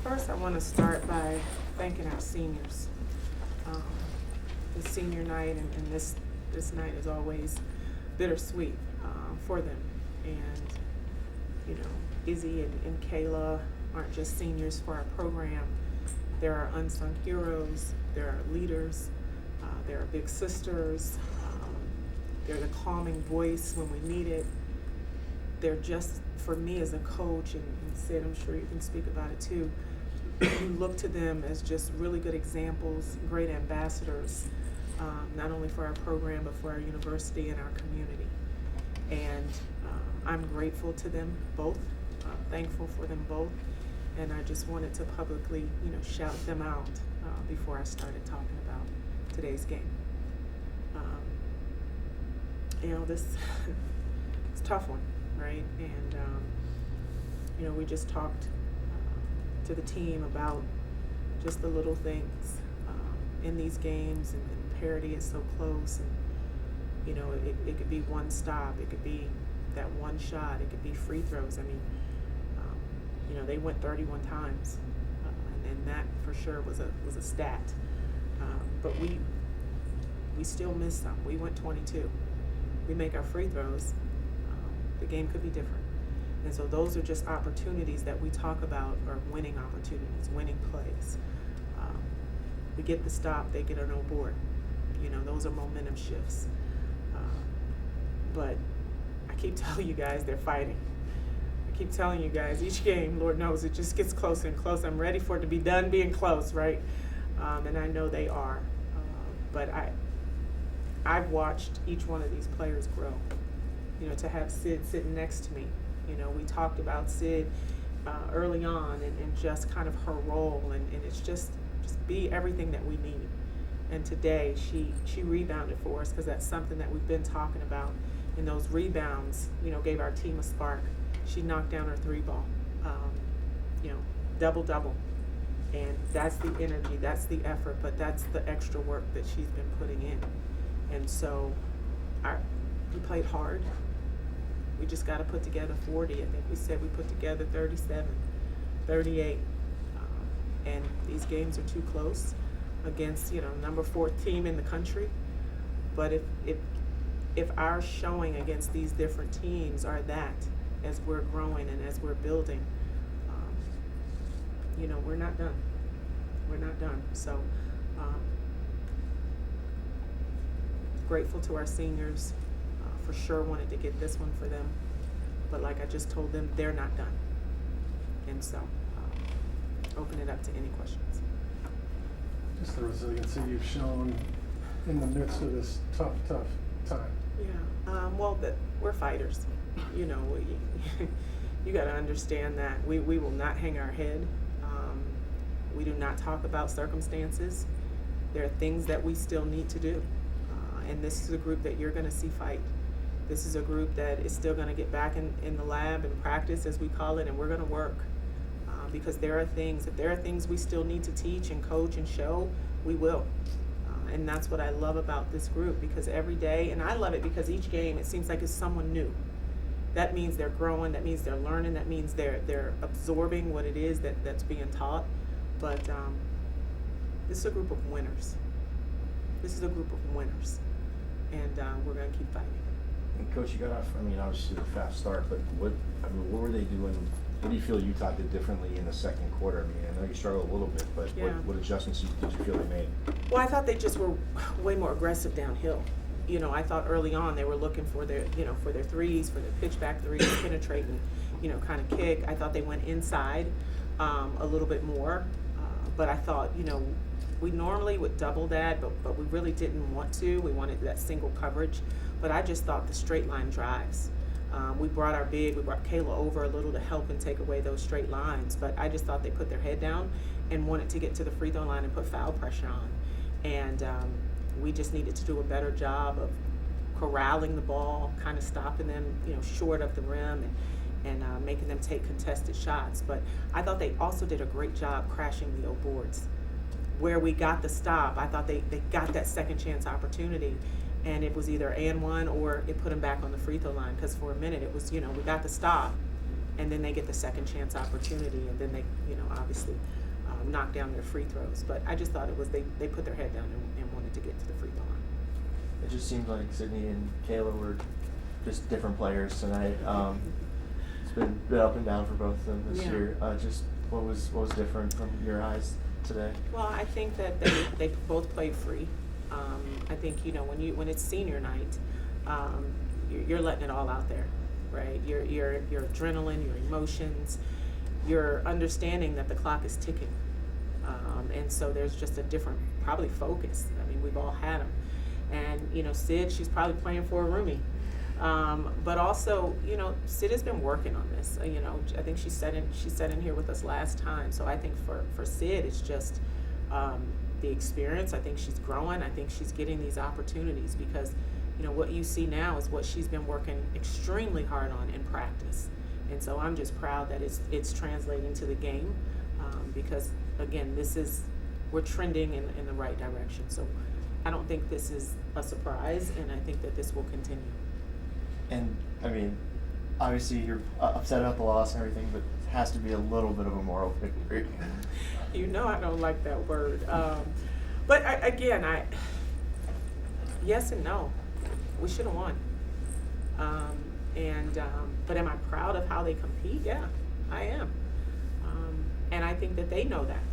First, I want to start by thanking our seniors. Um, the senior night and this night is always bittersweet for them. And, you know, Izzy and Kayla aren't just seniors for our program. There are unsung heroes, there are leaders, there are big sisters, they're the calming voice when we need it. They're just, for me as a coach, and Sid, I'm sure you can speak about it too, you look to them as just really good examples, great ambassadors, not only for our program, but for our university and our community. And I'm grateful to them both, thankful for them both, and I just wanted to publicly, shout them out before I started talking about today's game. This it's a tough one, right? And we just talked to the team about just the little things in these games, and parity is so close, and it could be one stop, it could be that one shot, it could be free throws. I mean, they went 31 times, and that for sure was a stat. But we still missed some. We went 22. We make our free throws, the game could be different. And so those are just opportunities that we talk about, are winning opportunities, winning plays. We get the stop, they get an no board. Those are momentum shifts. But I keep telling you guys, they're fighting. I keep telling you guys, each game, Lord knows, it just gets closer and closer. I'm ready for it to be done being close, right? And I know they are. But I've watched each one of these players grow. To have Sid sitting next to me. We talked about Sid early on, and just kind of her role, and it's just be everything that we need. And today she rebounded for us, because that's something that we've been talking about. And those rebounds, gave our team a spark. She knocked down her three ball, double. And that's the energy, that's the effort, but that's the extra work that she's been putting in. And so we played hard. We just got to put together 40. I think we said we put together 37, 38. And these games are too close against, number 4 team in the country. But if our showing against these different teams are that, as we're growing and as we're building, we're not done. We're not done. So grateful to our seniors. For sure wanted to get this one for them. But like I just told them, they're not done. And so open it up to any questions. Just the resiliency you've shown in the midst of this tough time. Yeah, we're fighters. You got to understand that we will not hang our head. We do not talk about circumstances. There are things that we still need to do. And this is a group that you're going to see fight. This is a group that is still going to get back in the lab and practice, as we call it, and we're going to work. Because if there are things we still need to teach and coach and show, we will. And that's what I love about this group, because every day, and I love it because each game, it seems like it's someone new. That means they're growing, that means they're learning, that means they're absorbing what it is that's being taught. But this is a group of winners. This is a group of winners. And we're going to keep fighting. And Coach, you got off, obviously a fast start, but what were they doing? What do you feel Utah did differently in the second quarter? I know you struggled a little bit, but yeah. What adjustments did you feel they made? Well, I thought they just were way more aggressive downhill. I thought early on they were looking for their threes, for their pitch back threes, penetrating, kind of kick. I thought they went inside a little bit more, but I thought, we normally would double that, but we really didn't want to. We wanted that single coverage, but I just thought the straight line drives. We brought Kayla over a little to help and take away those straight lines, but I just thought they put their head down and wanted to get to the free throw line and put foul pressure on. And we just needed to do a better job of corralling the ball, kind of stopping them, short of the rim, and making them take contested shots. But I thought they also did a great job crashing the O boards. Where we got the stop, I thought they got that second chance opportunity, and it was either and one or it put them back on the free throw line, because for a minute it was, we got the stop, and then they get the second chance opportunity, and then they, obviously knock down their free throws. But I just thought it was they put their head down and wanted to get to the free throw line. It just seems like Sydney and Kayla were just different players tonight. It's been a bit up and down for both of them this Yeah. year. Just what was different from your eyes today? Well, I think that they both played free. I think when it's senior night, you're letting it all out there, right? Your adrenaline, your emotions, your understanding that the clock is ticking, and so there's just a different probably focus. I mean, we've all had them, and Sid, she's probably playing for a roomie. But also, Sid has been working on this. I think she sat in here with us last time. So I think for Sid, it's just the experience. I think she's growing. I think she's getting these opportunities because, what you see now is what she's been working extremely hard on in practice. And so I'm just proud that it's translating to the game because, again, we're trending in the right direction. So I don't think this is a surprise, and I think that this will continue. And I mean, obviously you're upset about the loss and everything, but it has to be a little bit of a moral victory. I don't like that word. But yes and no. We should have won. But am I proud of how they compete? Yeah, I am. And I think that they know that.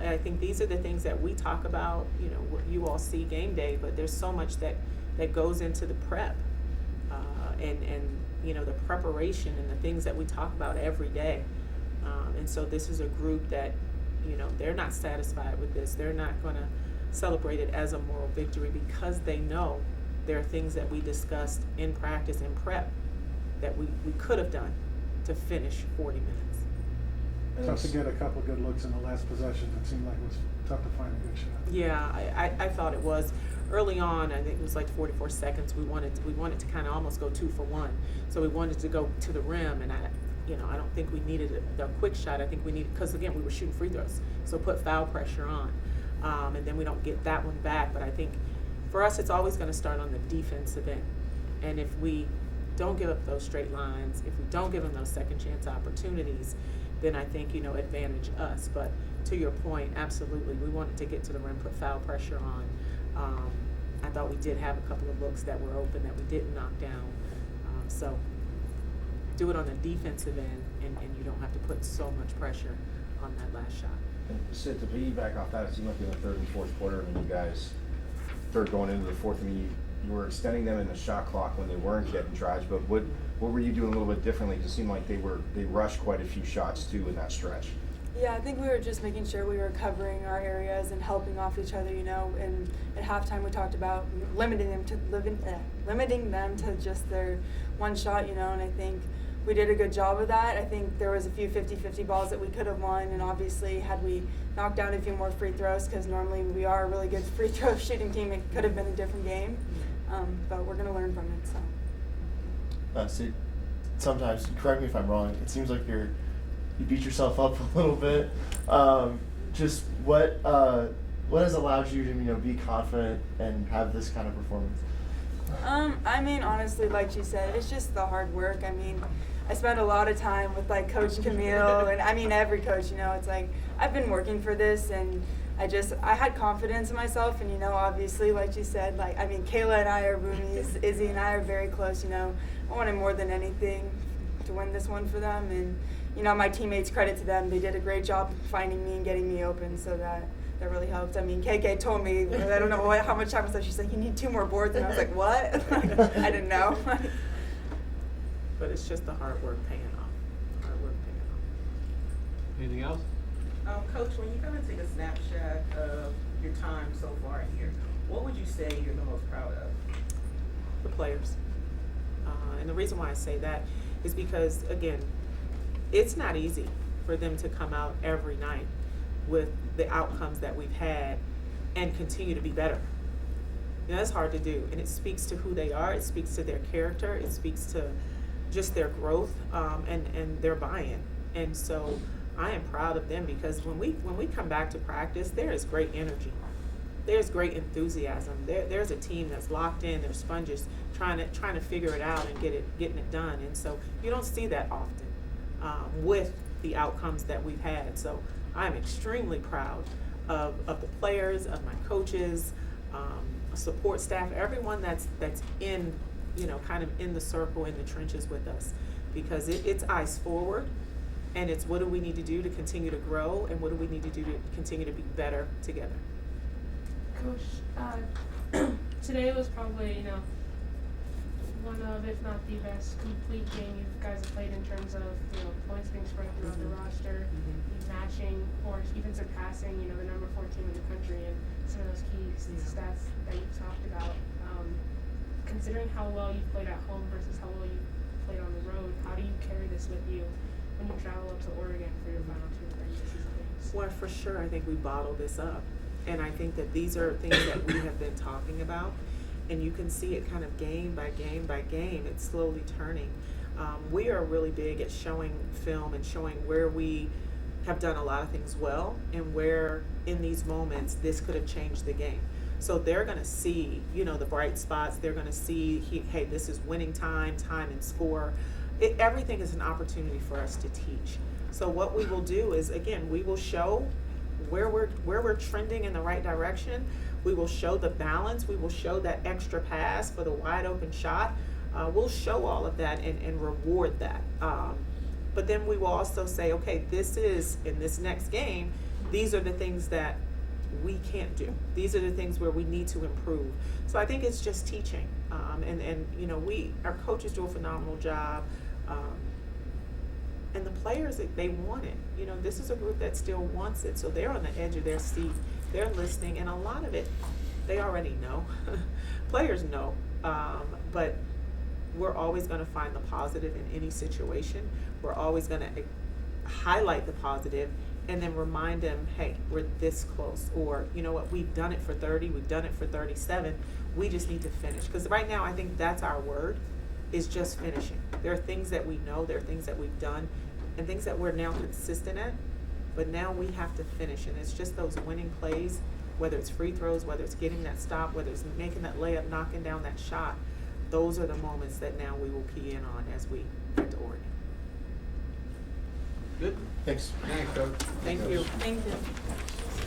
I think these are the things that we talk about, what you all see game day, but there's so much that goes into the prep. And the preparation and the things that we talk about every day. And so this is a group that, they're not satisfied with this. They're not going to celebrate it as a moral victory because they know there are things that we discussed in practice and prep that we could have done to finish 40 minutes. Tough to get a couple good looks in the last possession. It seemed like it was tough to find a good shot. Yeah, I thought it was. Early on, I think it was like 44 seconds. We wanted to kind of almost go 2 for 1. So we wanted to go to the rim, and I don't think we needed a quick shot. I think we needed, because again, we were shooting free throws, so put foul pressure on, and then we don't get that one back. But I think for us, it's always going to start on the defensive end, and if we don't give up those straight lines, if we don't give them those second chance opportunities, then I think advantage us. But to your point, absolutely, we wanted to get to the rim, put foul pressure on. I thought we did have a couple of looks that were open that we didn't knock down. So do it on the defensive end, and you don't have to put so much pressure on that last shot. And Sid, to piggyback off that, it seemed like in the third and fourth quarter, I mean, you guys, third going into the fourth, I mean, you were extending them in the shot clock when they weren't getting charged, but what were you doing a little bit differently? Because it seemed like they rushed quite a few shots too in that stretch. Yeah, I think we were just making sure we were covering our areas and helping off each other, And at halftime, we talked about limiting them to just their one shot, And I think we did a good job of that. I think there was a few 50-50 balls that we could have won, and obviously, had we knocked down a few more free throws, because normally we are a really good free throw shooting team, it could have been a different game. But we're going to learn from it. So. See, sometimes, correct me if I'm wrong, it seems like you beat yourself up a little bit. Just what has allowed you to be confident and have this kind of performance? I mean, honestly, like she said, it's just the hard work. I mean, I spent a lot of time with Coach Camille, and I mean every coach. It's like I've been working for this, and I had confidence in myself, and obviously, like you said, Kayla and I are roomies. Izzy and I are very close. I wanted more than anything to win this one for them, and my teammates, credit to them, they did a great job finding me and getting me open, so that really helped. I mean, KK told me, I don't know how much time was left, she's like, you need 2 more boards, and I was like, what? I didn't know. But it's just the hard work paying off. Anything else? Coach, when you kind of take a snapshot of your time so far here, what would you say you're the most proud of? The players. And the reason why I say that is because, again, it's not easy for them to come out every night with the outcomes that we've had and continue to be better. That's hard to do, and it speaks to who they are, it speaks to their character, it speaks to just their growth and their buy-in. And so I am proud of them because when we come back to practice, there is great energy. There's great enthusiasm. There's a team that's locked in, they're sponges, trying to figure it out and getting it done. And so you don't see that often. with the outcomes that we've had. So I'm extremely proud of the players, of my coaches, support staff, everyone that's in, kind of in the circle, in the trenches with us, because it's eyes forward, and it's what do we need to do to continue to grow, and what do we need to do to continue to be better together. Coach, today was probably, one of, if not the best complete game you guys have played in terms of, points being spread throughout the roster, matching or even surpassing, the number 4 team in the country, and some of those key stats that you've talked about. Considering how well you've played at home versus how well you've played on the road, how do you carry this with you when you travel up to Oregon for your final 2 regular season games? Well, for sure, I think we bottle this up. And I think that these are things that we have been talking about. And you can see it kind of game by game by game, it's slowly turning. We are really big at showing film and showing where we have done a lot of things well and where in these moments this could have changed the game. So they're going to see, the bright spots. They're going to see, hey, this is winning time and score. Everything is an opportunity for us to teach. So what we will do is, again, we will show where we're trending in the right direction. We will show the balance. We will show that extra pass for the wide open shot. We'll show all of that and reward that. But then we will also say, okay, this is, in this next game, these are the things that we can't do. These are the things where we need to improve. So I think it's just teaching. Our coaches do a phenomenal job. And the players, they want it. This is a group that still wants it. So they're on the edge of their seat. They're listening, and a lot of it, they already know. Players know, but we're always going to find the positive in any situation. We're always going to highlight the positive and then remind them, hey, we're this close. Or, you know what, we've done it for 30, we've done it for 37. We just need to finish. Because right now, I think that's our word, is just finishing. There are things that we know, there are things that we've done, and things that we're now consistent at. But now we have to finish, and it's just those winning plays, whether it's free throws, whether it's getting that stop, whether it's making that layup, knocking down that shot. Those are the moments that now we will key in on as we get to Oregon. Good. Thanks. Thanks, Coach. Thank you. Thank you.